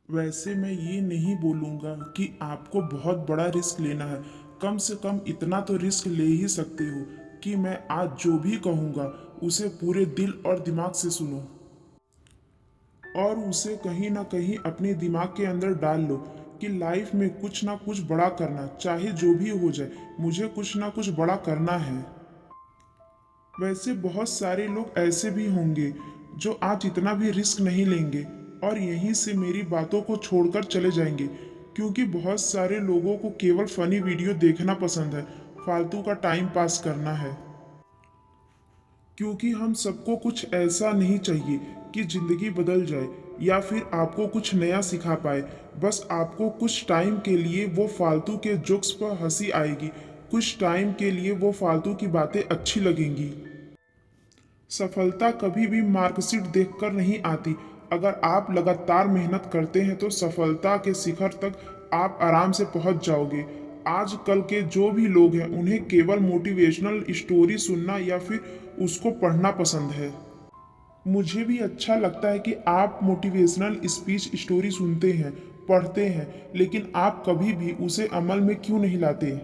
वैसे मैं ये नहीं बोलूँगा कि आपको बहुत बड़ा रिस्क लेना है। कम से कम इतना तो रिस्क ले ही सकते हो कि मैं आज जो भी कहूँगा उसे पूरे दिल और दिमाग से सुनो और उसे कहीं ना कहीं अपने दिमाग के अंदर डाल लो कि लाइफ में कुछ ना कुछ बड़ा करना, चाहे जो भी हो जाए, मुझे कुछ ना कुछ बड़ा करना है। वैसे बहुत सारे लोग ऐसे भी होंगे जो आज इतना भी रिस्क नहीं लेंगे और यहीं से मेरी बातों को छोड़कर चले जाएंगे, क्योंकि बहुत सारे लोगों को केवल फनी वीडियो देखना पसंद है, फालतू का टाइम पास करना है। क्योंकि हम सबको कुछ ऐसा नहीं चाहिए कि जिंदगी बदल जाए या फिर आपको कुछ नया सिखा पाए। बस आपको कुछ टाइम के लिए वो फालतू के जोक्स पर हंसी आएगी, कुछ टाइम के लिए वो फालतू की बातें अच्छी लगेंगी। सफलता कभी भी मार्कशीट देखकर नहीं आती। अगर आप लगातार मेहनत करते हैं तो सफलता के शिखर तक आप आराम से पहुंच जाओगे। आजकल के जो भी लोग हैं उन्हें केवल मोटिवेशनल स्टोरी सुनना या फिर उसको पढ़ना पसंद है। मुझे भी अच्छा लगता है कि आप मोटिवेशनल स्पीच स्टोरी सुनते हैं, पढ़ते हैं, लेकिन आप कभी भी उसे अमल में क्यों नहीं लाते?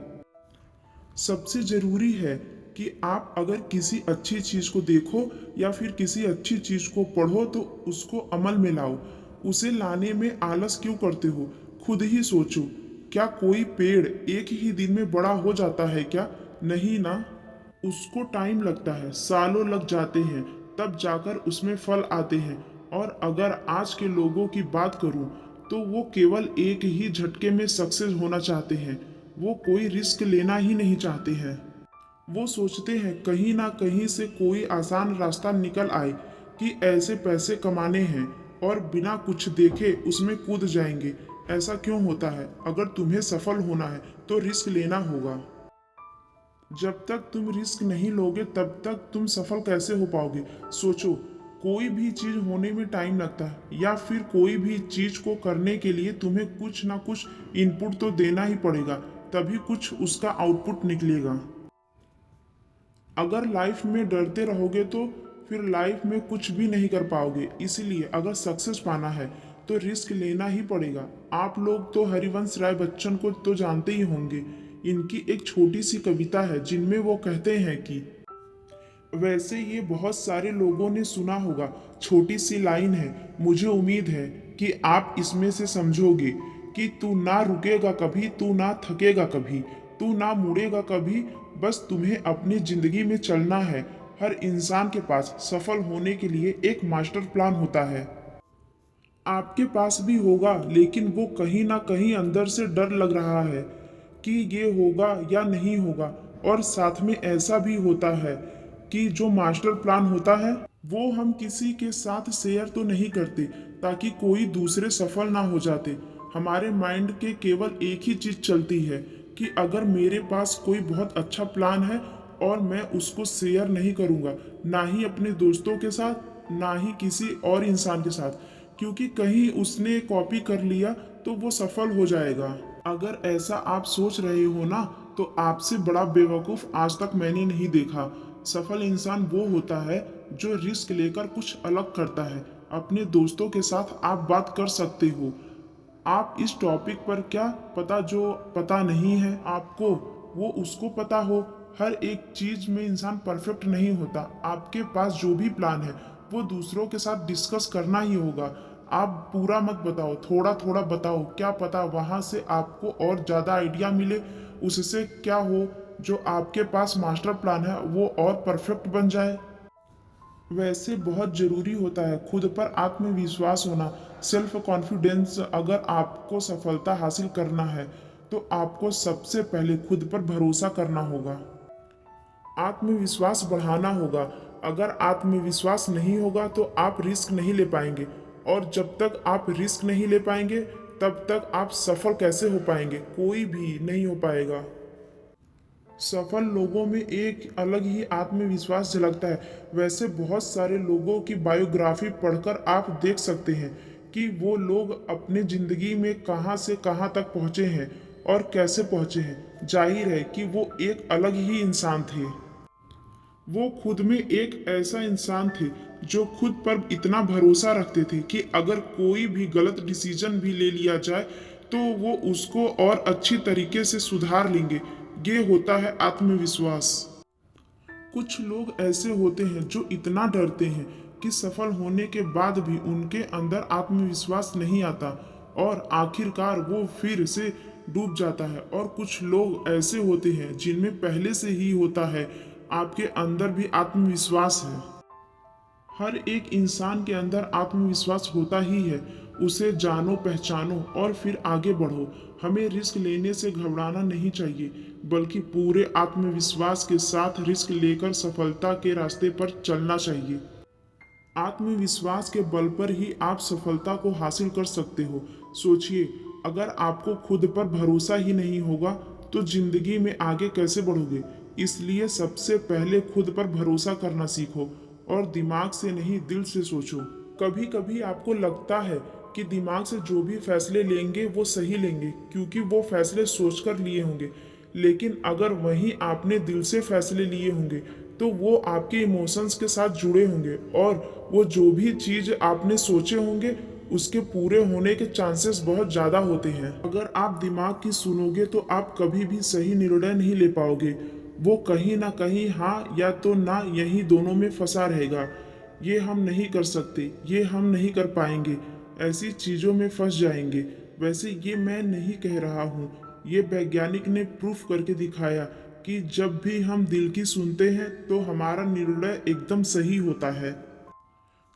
सबसे ज़रूरी है कि आप अगर किसी अच्छी चीज़ को देखो या फिर किसी अच्छी चीज़ को पढ़ो तो उसको अमल में लाओ। उसे लाने में आलस क्यों करते हो? खुद ही सोचो, क्या कोई पेड़ एक ही दिन में बड़ा हो जाता है क्या? नहीं ना। उसको टाइम लगता है, सालों लग जाते हैं, तब जाकर उसमें फल आते हैं। और अगर आज के लोगों की बात करूं तो वो केवल एक ही झटके में सक्सेस होना चाहते हैं। वो कोई रिस्क लेना ही नहीं चाहते हैं। वो सोचते हैं कहीं ना कहीं से कोई आसान रास्ता निकल आए कि ऐसे पैसे कमाने हैं, और बिना कुछ देखे उसमें कूद जाएंगे। ऐसा क्यों होता है? अगर तुम्हें सफल होना है तो रिस्क लेना होगा। जब तक तुम रिस्क नहीं लोगे तब तक तुम सफल कैसे हो पाओगे? सोचो, कोई भी चीज होने में टाइम लगता है, या फिर कोई भी चीज को करने के लिए तुम्हें कुछ ना कुछ इनपुट तो देना ही पड़ेगा, तभी कुछ उसका आउटपुट निकलेगा। अगर लाइफ में डरते रहोगे तो फिर लाइफ में कुछ भी नहीं कर पाओगे। इसलिए अगर सक्सेस पाना है तो रिस्क लेना ही पड़ेगा। आप लोग तो हरिवंश राय बच्चन को तो जानते ही होंगे। इनकी एक छोटी सी कविता है जिनमें वो कहते हैं कि वैसे ये बहुत सारे लोगों ने सुना होगा। छोटी सी लाइन है, मुझे उम्मीद है कि आप इसमें से समझोगे कि तू ना रुकेगा कभी, तू ना थकेगा कभी, तू ना मुड़ेगा कभी, बस तुम्हें अपनी जिंदगी में चलना है। हर इंसान के पास सफल होने के लिए एक मास्टर प्लान होता है। आपके पास भी होगा, लेकिन वो कहीं ना कहीं अंदर से डर लग रहा है कि ये होगा या नहीं होगा। और साथ में ऐसा भी होता है कि जो मास्टर प्लान होता है वो हम किसी के साथ शेयर तो नहीं करते ताकि कोई दूसरे सफल ना हो जाते। हमारे माइंड के केवल एक ही चीज चलती है कि अगर मेरे पास कोई बहुत अच्छा प्लान है और मैं उसको शेयर नहीं करूँगा, ना ही अपने दोस्तों के साथ, ना ही किसी और इंसान के साथ, क्योंकि कहीं उसने कॉपी कर लिया तो वो सफल हो जाएगा। अगर ऐसा आप सोच रहे हो ना, तो आपसे बड़ा बेवकूफ़ आज तक मैंने नहीं देखा। सफल इंसान वो होता है जो रिस्क लेकर कुछ अलग करता है। अपने दोस्तों के साथ आप बात कर सकते हो। आप इस टॉपिक पर क्या पता, जो पता नहीं है आपको वो उसको पता हो। हर एक चीज में इंसान परफेक्ट नहीं होता। आपके पास जो भी प्लान है वो दूसरों के साथ डिस्कस करना ही होगा। आप पूरा मत बताओ, थोड़ा थोड़ा बताओ, क्या पता वहां से आपको और ज्यादा आइडिया मिले। उससे क्या हो, जो आपके पास मास्टर प्लान है वो और परफेक्ट बन जाए। वैसे बहुत ज़रूरी होता है खुद पर आत्मविश्वास होना, सेल्फ कॉन्फिडेंस। अगर आपको सफलता हासिल करना है तो आपको सबसे पहले खुद पर भरोसा करना होगा, आत्मविश्वास बढ़ाना होगा। अगर आत्मविश्वास नहीं होगा तो आप रिस्क नहीं ले पाएंगे, और जब तक आप रिस्क नहीं ले पाएंगे तब तक आप सफल कैसे हो पाएंगे? कोई भी नहीं हो पाएगा। सफल लोगों में एक अलग ही आत्मविश्वास झलकता है। वैसे बहुत सारे लोगों की बायोग्राफी पढ़कर आप देख सकते हैं कि वो लोग अपने जिंदगी में कहां से कहां तक पहुंचे हैं और कैसे पहुंचे हैं। जाहिर है कि वो एक अलग ही इंसान थे। वो खुद में एक ऐसा इंसान थे जो खुद पर इतना भरोसा रखते थे कि अगर कोई भी गलत डिसीजन भी ले लिया जाए तो वो उसको और अच्छी तरीके से सुधार लेंगे। ये होता है आत्मविश्वास। कुछ लोग ऐसे होते हैं जो इतना डरते हैं कि सफल होने के बाद भी उनके अंदर आत्मविश्वास नहीं आता और आखिरकार वो फिर से डूब जाता है। और कुछ लोग ऐसे होते हैं जिनमें पहले से ही होता है, आपके अंदर भी आत्मविश्वास है। हर एक इंसान के अंदर आत्मविश्वास होता ही है। उसे जानो, पहचानो और फिर आगे बढ़ो। हमें रिस्क लेने से घबराना नहीं चाहिए, बल्कि पूरे आत्मविश्वास के साथ रिस्क लेकर सफलता के रास्ते पर चलना चाहिए। आत्मविश्वास के बल पर ही आप सफलता को हासिल कर सकते हो। सोचिए, अगर आपको खुद पर भरोसा ही नहीं होगा तो जिंदगी में आगे कैसे बढ़ोगे। इसलिए सबसे पहले खुद पर भरोसा करना सीखो और दिमाग से नहीं, दिल से सोचो। कभी कभी आपको लगता है कि दिमाग से जो भी फैसले लेंगे वो सही लेंगे क्योंकि वो फैसले सोचकर लिए होंगे, लेकिन अगर वहीं आपने दिल से फैसले लिए होंगे तो वो आपके इमोशंस के साथ जुड़े होंगे और वो जो भी चीज़ आपने सोचे होंगे उसके पूरे होने के चांसेस बहुत ज़्यादा होते हैं। अगर आप दिमाग की सुनोगे तो आप कभी भी सही निर्णय नहीं ले पाओगे। वो कहीं ना कहीं हाँ या तो ना, यही दोनों में फंसा रहेगा। ये हम नहीं कर सकते, ये हम नहीं कर पाएंगे, ऐसी चीज़ों में फंस जाएंगे। वैसे ये मैं नहीं कह रहा हूँ, ये वैज्ञानिक ने प्रूफ करके दिखाया कि जब भी हम दिल की सुनते हैं तो हमारा निर्णय एकदम सही होता है।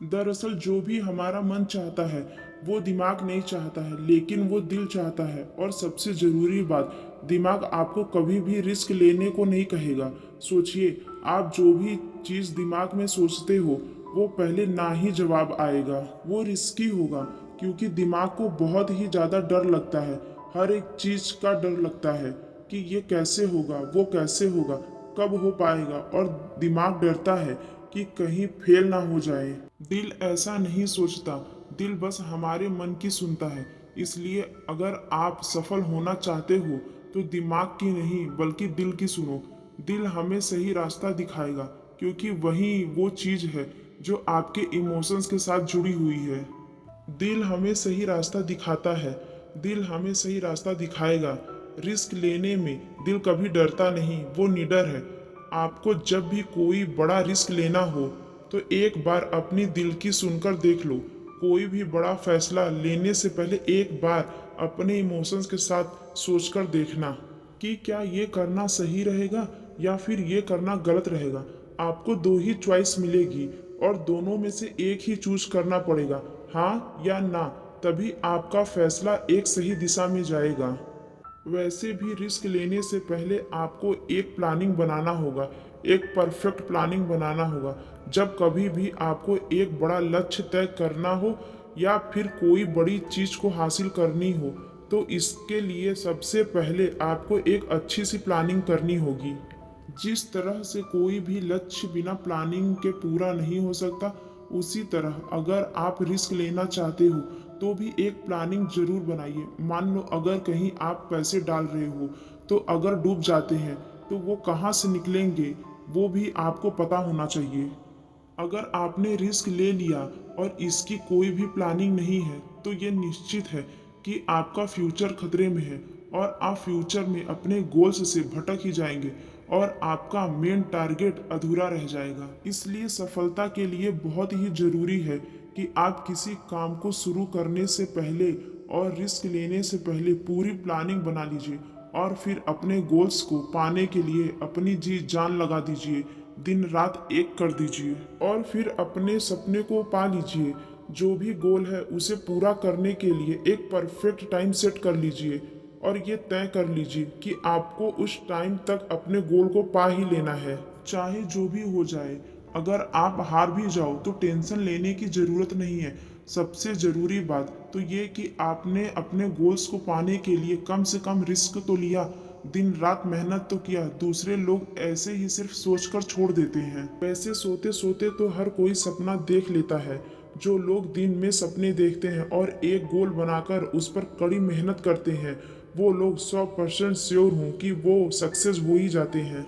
दरअसल जो भी हमारा मन चाहता है वो दिमाग नहीं चाहता है, लेकिन वो दिल चाहता है। और सबसे ज़रूरी बात, दिमाग आपको कभी भी रिस्क लेने को नहीं कहेगा। सोचिए, आप जो भी चीज़ दिमाग में सोचते हो वो पहले ना ही जवाब आएगा, वो रिस्की होगा। क्योंकि दिमाग को बहुत ही ज़्यादा डर लगता है, हर एक चीज़ का डर लगता है कि ये कैसे होगा, वो कैसे होगा, कब हो पाएगा। और दिमाग डरता है कि कहीं फेल ना हो जाए। दिल ऐसा नहीं सोचता, दिल बस हमारे मन की सुनता है। इसलिए अगर आप सफल होना चाहते हो तो दिमाग की नहीं बल्कि दिल की सुनो। दिल हमें सही रास्ता दिखाएगा क्योंकि वही वो चीज़ है जो आपके इमोशंस के साथ जुड़ी हुई है। दिल हमें सही रास्ता दिखाता है, दिल हमें सही रास्ता दिखाएगा। रिस्क लेने में दिल कभी डरता नहीं, वो निडर है। आपको जब भी कोई बड़ा रिस्क लेना हो तो एक बार अपनी दिल की सुनकर देख लो। कोई भी बड़ा फैसला लेने से पहले एक बार अपने इमोशंस के साथ सोचकर देखना कि क्या ये करना सही रहेगा या फिर ये करना गलत रहेगा। आपको दो ही चॉइस मिलेगी और दोनों में से एक ही चूज करना पड़ेगा, हाँ या ना। तभी आपका फैसला एक सही दिशा में जाएगा। वैसे भी रिस्क लेने से पहले आपको एक प्लानिंग बनाना होगा, एक परफेक्ट प्लानिंग बनाना होगा। जब कभी भी आपको एक बड़ा लक्ष्य तय करना हो या फिर कोई बड़ी चीज़ को हासिल करनी हो तो इसके लिए सबसे पहले आपको एक अच्छी सी प्लानिंग करनी होगी। जिस तरह से कोई भी लक्ष्य बिना प्लानिंग के पूरा नहीं हो सकता, उसी तरह अगर आप रिस्क लेना चाहते हो तो भी एक प्लानिंग जरूर बनाइए। मान लो अगर कहीं आप पैसे डाल रहे हो तो अगर डूब जाते हैं तो वो कहाँ से निकलेंगे वो भी आपको पता होना चाहिए। अगर आपने रिस्क ले लिया और इसकी कोई भी प्लानिंग नहीं है तो ये निश्चित है कि आपका फ्यूचर खतरे में है और आप फ्यूचर में अपने गोल्स से भटक ही जाएंगे और आपका मेन टारगेट अधूरा रह जाएगा। इसलिए सफलता के लिए बहुत ही जरूरी है कि आप किसी काम को शुरू करने से पहले और रिस्क लेने से पहले पूरी प्लानिंग बना लीजिए और फिर अपने गोल्स को पाने के लिए अपनी जी जान लगा दीजिए, दिन रात एक कर दीजिए और फिर अपने सपने को पा लीजिए। जो भी गोल है उसे पूरा करने के लिए एक परफेक्ट टाइम सेट कर लीजिए और ये तय कर लीजिए कि आपको उस टाइम तक अपने गोल को पा ही लेना है, चाहे जो भी हो जाए। अगर आप हार भी जाओ तो टेंशन लेने की ज़रूरत नहीं है। सबसे ज़रूरी बात तो ये कि आपने अपने गोल्स को पाने के लिए कम से कम रिस्क तो लिया, दिन रात मेहनत तो किया। दूसरे लोग ऐसे ही सिर्फ सोचकर छोड़ देते हैं। वैसे सोते सोते तो हर कोई सपना देख लेता है। जो लोग दिन में सपने देखते हैं और एक गोल बनाकर उस पर कड़ी मेहनत करते हैं वो लोग 100% श्योर हूँ कि वो सक्सेस हो ही जाते हैं।